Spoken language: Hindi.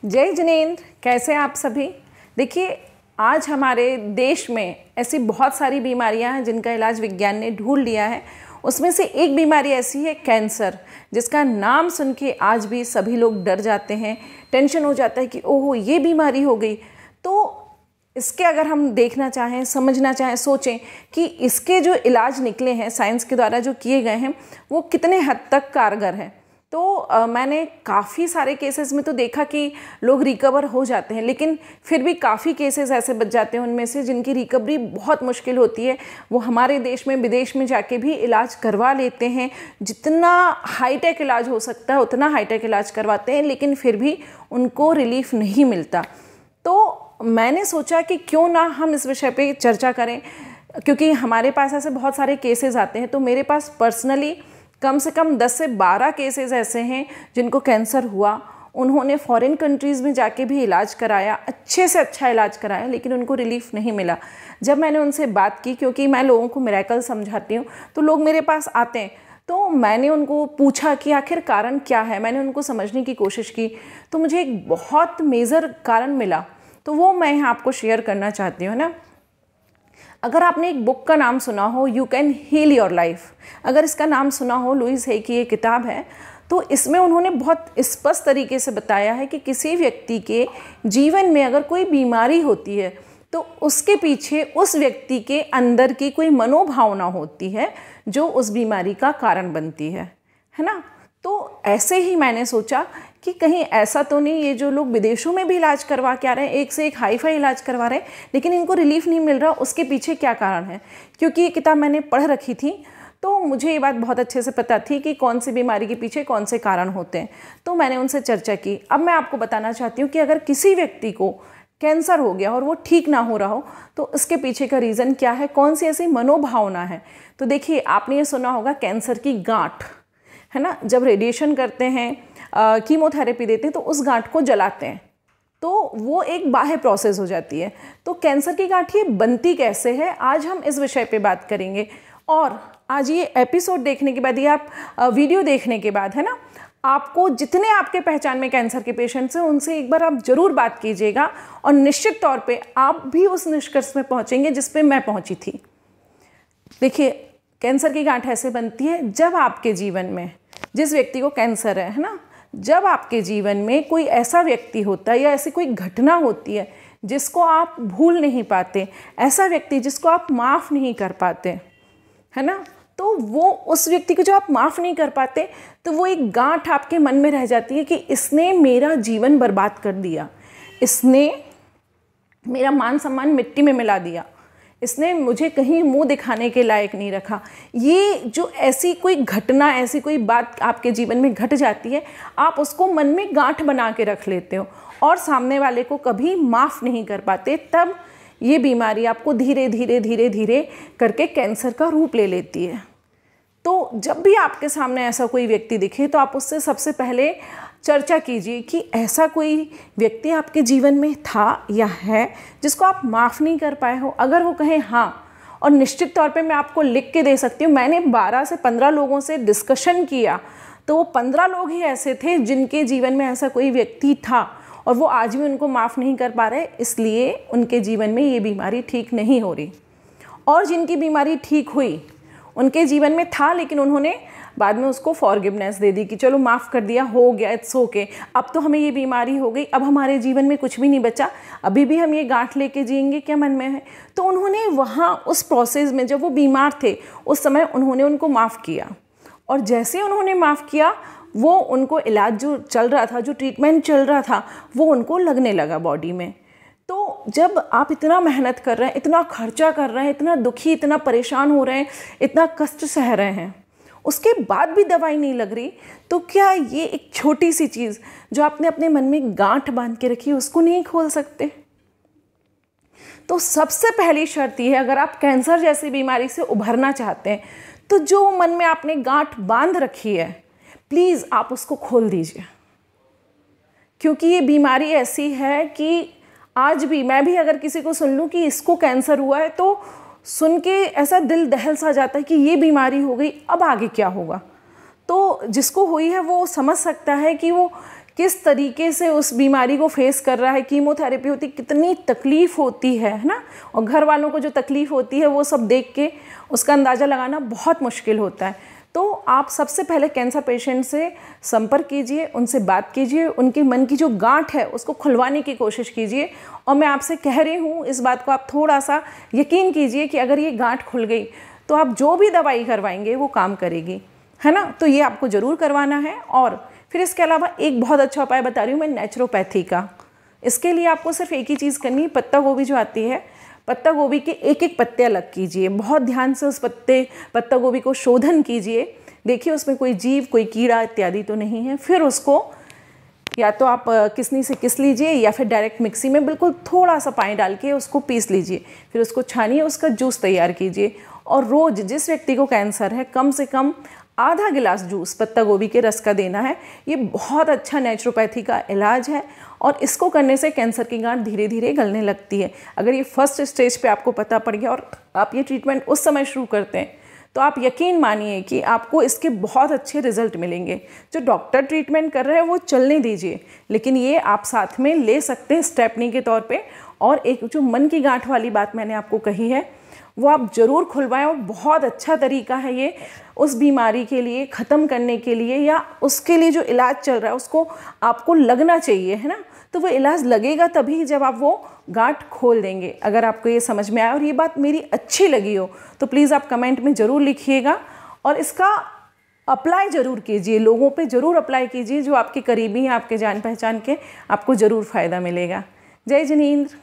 जय जिनेंद्र, कैसे आप सभी। देखिए, आज हमारे देश में ऐसी बहुत सारी बीमारियां हैं जिनका इलाज विज्ञान ने ढूंढ लिया है। उसमें से एक बीमारी ऐसी है कैंसर, जिसका नाम सुन के आज भी सभी लोग डर जाते हैं, टेंशन हो जाता है कि ओहो ये बीमारी हो गई। तो इसके अगर हम देखना चाहें, समझना चाहें, सोचें कि इसके जो इलाज निकले हैं साइंस के द्वारा जो किए गए हैं वो कितने हद तक कारगर हैं। तो मैंने काफ़ी सारे केसेस में तो देखा कि लोग रिकवर हो जाते हैं, लेकिन फिर भी काफ़ी केसेस ऐसे बच जाते हैं उनमें से जिनकी रिकवरी बहुत मुश्किल होती है। वो हमारे देश में, विदेश में जाके भी इलाज करवा लेते हैं, जितना हाईटेक इलाज हो सकता है उतना हाईटेक इलाज करवाते हैं, लेकिन फिर भी उनको रिलीफ नहीं मिलता। तो मैंने सोचा कि क्यों ना हम इस विषय पे चर्चा करें, क्योंकि हमारे पास ऐसे बहुत सारे केसेस आते हैं। तो मेरे पास पर्सनली कम से कम 10 से 12 केसेस ऐसे हैं जिनको कैंसर हुआ। उन्होंने फॉरेन कंट्रीज़ में जाके भी इलाज कराया, अच्छे से अच्छा इलाज कराया, लेकिन उनको रिलीफ नहीं मिला। जब मैंने उनसे बात की, क्योंकि मैं लोगों को मिरेकल समझाती हूँ, तो लोग मेरे पास आते हैं, तो मैंने उनको पूछा कि आखिर कारण क्या है। मैंने उनको समझने की कोशिश की, तो मुझे एक बहुत मेजर कारण मिला, तो वो मैं यहाँ आपको शेयर करना चाहती हूँ ना। अगर आपने एक बुक का नाम सुना हो, you can heal your life, अगर इसका नाम सुना हो, लुइस है की ये किताब है, तो इसमें उन्होंने बहुत स्पष्ट तरीके से बताया है कि किसी व्यक्ति के जीवन में अगर कोई बीमारी होती है तो उसके पीछे उस व्यक्ति के अंदर की कोई मनोभावना होती है जो उस बीमारी का कारण बनती है ना। तो ऐसे ही मैंने सोचा कि कहीं ऐसा तो नहीं, ये जो लोग विदेशों में भी इलाज करवा के आ रहे हैं, एक से एक हाई फाई इलाज करवा रहे हैं, लेकिन इनको रिलीफ नहीं मिल रहा, उसके पीछे क्या कारण है। क्योंकि ये किताब मैंने पढ़ रखी थी, तो मुझे ये बात बहुत अच्छे से पता थी कि कौन सी बीमारी के पीछे कौन से कारण होते हैं। तो मैंने उनसे चर्चा की। अब मैं आपको बताना चाहती हूँ कि अगर किसी व्यक्ति को कैंसर हो गया और वो ठीक ना हो रहा हो, तो इसके पीछे का रीज़न क्या है, कौन सी ऐसी मनोभावना है। तो देखिए, आपने ये सुना होगा कैंसर की गांठ, है ना। जब रेडिएशन करते हैं, कीमोथेरेपी देते हैं, तो उस गांठ को जलाते हैं, तो वो एक बाह्य प्रोसेस हो जाती है। तो कैंसर की गांठ ये बनती कैसे है, आज हम इस विषय पे बात करेंगे। और आज ये एपिसोड देखने के बाद, ये आप वीडियो देखने के बाद, है ना, आपको जितने आपके पहचान में कैंसर के पेशेंट्स हैं उनसे एक बार आप ज़रूर बात कीजिएगा, और निश्चित तौर पे आप भी उस निष्कर्ष में पहुँचेंगे जिस पे मैं पहुँची थी। देखिए, कैंसर की गांठ ऐसे बनती है जब आपके जीवन में, जिस व्यक्ति को कैंसर है ना, जब आपके जीवन में कोई ऐसा व्यक्ति होता है या ऐसी कोई घटना होती है जिसको आप भूल नहीं पाते, ऐसा व्यक्ति जिसको आप माफ़ नहीं कर पाते, है ना। तो वो उस व्यक्ति को जो आप माफ़ नहीं कर पाते, तो वो एक गांठ आपके मन में रह जाती है कि इसने मेरा जीवन बर्बाद कर दिया, इसने मेरा मान सम्मान मिट्टी में मिला दिया, इसने मुझे कहीं मुंह दिखाने के लायक नहीं रखा। ये जो ऐसी कोई घटना, ऐसी कोई बात आपके जीवन में घट जाती है, आप उसको मन में गांठ बना के रख लेते हो और सामने वाले को कभी माफ़ नहीं कर पाते। तब ये बीमारी आपको धीरे धीरे धीरे धीरे करके कैंसर का रूप ले लेती है। तो जब भी आपके सामने ऐसा कोई व्यक्ति दिखे, तो आप उससे सबसे पहले चर्चा कीजिए कि ऐसा कोई व्यक्ति आपके जीवन में था या है जिसको आप माफ़ नहीं कर पाए हो। अगर वो कहें हाँ, और निश्चित तौर पे मैं आपको लिख के दे सकती हूँ, मैंने 12 से 15 लोगों से डिस्कशन किया, तो वो 15 लोग ही ऐसे थे जिनके जीवन में ऐसा कोई व्यक्ति था और वो आज भी उनको माफ़ नहीं कर पा रहे, इसलिए उनके जीवन में ये बीमारी ठीक नहीं हो रही। और जिनकी बीमारी ठीक हुई, उनके जीवन में था, लेकिन उन्होंने बाद में उसको फॉरगिवनेस दे दी कि चलो माफ़ कर दिया, हो गया, इट्स ओके, अब तो हमें ये बीमारी हो गई, अब हमारे जीवन में कुछ भी नहीं बचा, अभी भी हम ये गांठ लेके जिएंगे क्या मन में है। तो उन्होंने वहाँ उस प्रोसेस में, जब वो बीमार थे उस समय, उन्होंने उनको माफ़ किया, और जैसे उन्होंने माफ़ किया, वो उनको इलाज जो चल रहा था, जो ट्रीटमेंट चल रहा था, वो उनको लगने लगा बॉडी में। तो जब आप इतना मेहनत कर रहे हैं, इतना खर्चा कर रहे हैं, इतना दुखी, इतना परेशान हो रहे हैं, इतना कष्ट सह रहे हैं, उसके बाद भी दवाई नहीं लग रही, तो क्या ये एक छोटी सी चीज़ जो आपने अपने मन में गांठ बांध के रखी है उसको नहीं खोल सकते। तो सबसे पहली शर्त ये है, अगर आप कैंसर जैसी बीमारी से उभरना चाहते हैं, तो जो मन में आपने गांठ बांध रखी है, प्लीज़ आप उसको खोल दीजिए। क्योंकि ये बीमारी ऐसी है कि आज भी, मैं भी अगर किसी को सुन लूँ कि इसको कैंसर हुआ है, तो सुन के ऐसा दिल दहल सा जाता है कि ये बीमारी हो गई, अब आगे क्या होगा। तो जिसको हुई है वो समझ सकता है कि वो किस तरीके से उस बीमारी को फेस कर रहा है, कीमोथेरेपी होती कितनी तकलीफ़ होती है ना, और घर वालों को जो तकलीफ़ होती है वो सब देख के उसका अंदाज़ा लगाना बहुत मुश्किल होता है। तो आप सबसे पहले कैंसर पेशेंट से संपर्क कीजिए, उनसे बात कीजिए, उनके मन की जो गांठ है उसको खुलवाने की कोशिश कीजिए। और मैं आपसे कह रही हूँ, इस बात को आप थोड़ा सा यकीन कीजिए कि अगर ये गांठ खुल गई तो आप जो भी दवाई करवाएंगे वो काम करेगी, है ना। तो ये आपको ज़रूर करवाना है। और फिर इसके अलावा एक बहुत अच्छा उपाय बता रही हूँ मैं, नेचुरोपैथी का। इसके लिए आपको सिर्फ एक ही चीज़ करनी है, पत्ता गोभी जो आती है, पत्ता गोभी के एक एक पत्ते अलग कीजिए, बहुत ध्यान से उस पत्ता गोभी को शोधन कीजिए, देखिए उसमें कोई जीव, कोई कीड़ा इत्यादि तो नहीं है। फिर उसको या तो आप किसनी से किस लीजिए या फिर डायरेक्ट मिक्सी में बिल्कुल थोड़ा सा पानी डाल के उसको पीस लीजिए, फिर उसको छानिए, उसका जूस तैयार कीजिए। और रोज़ जिस व्यक्ति को कैंसर है कम से कम आधा गिलास जूस पत्ता गोभी के रस का देना है। ये बहुत अच्छा नेचुरोपैथी का इलाज है और इसको करने से कैंसर की गांठ धीरे धीरे गलने लगती है। अगर ये फर्स्ट स्टेज पे आपको पता पड़ गया और आप ये ट्रीटमेंट उस समय शुरू करते हैं तो आप यकीन मानिए कि आपको इसके बहुत अच्छे रिजल्ट मिलेंगे। जो डॉक्टर ट्रीटमेंट कर रहे हैं वो चलने दीजिए, लेकिन ये आप साथ में ले सकते हैं स्टेपनी के तौर पे। और एक जो मन की गांठ वाली बात मैंने आपको कही है वो आप ज़रूर खुलवाएं, और बहुत अच्छा तरीका है ये उस बीमारी के लिए ख़त्म करने के लिए, या उसके लिए जो इलाज चल रहा है उसको आपको लगना चाहिए, है ना। तो वो इलाज लगेगा तभी जब आप वो गांठ खोल देंगे। अगर आपको ये समझ में आया और ये बात मेरी अच्छी लगी हो तो प्लीज़ आप कमेंट में ज़रूर लिखिएगा और इसका अप्लाई ज़रूर कीजिए, लोगों पे ज़रूर अप्लाई कीजिए जो आपके करीबी हैं, आपके जान पहचान के, आपको ज़रूर फ़ायदा मिलेगा। जय जिनेंद्र।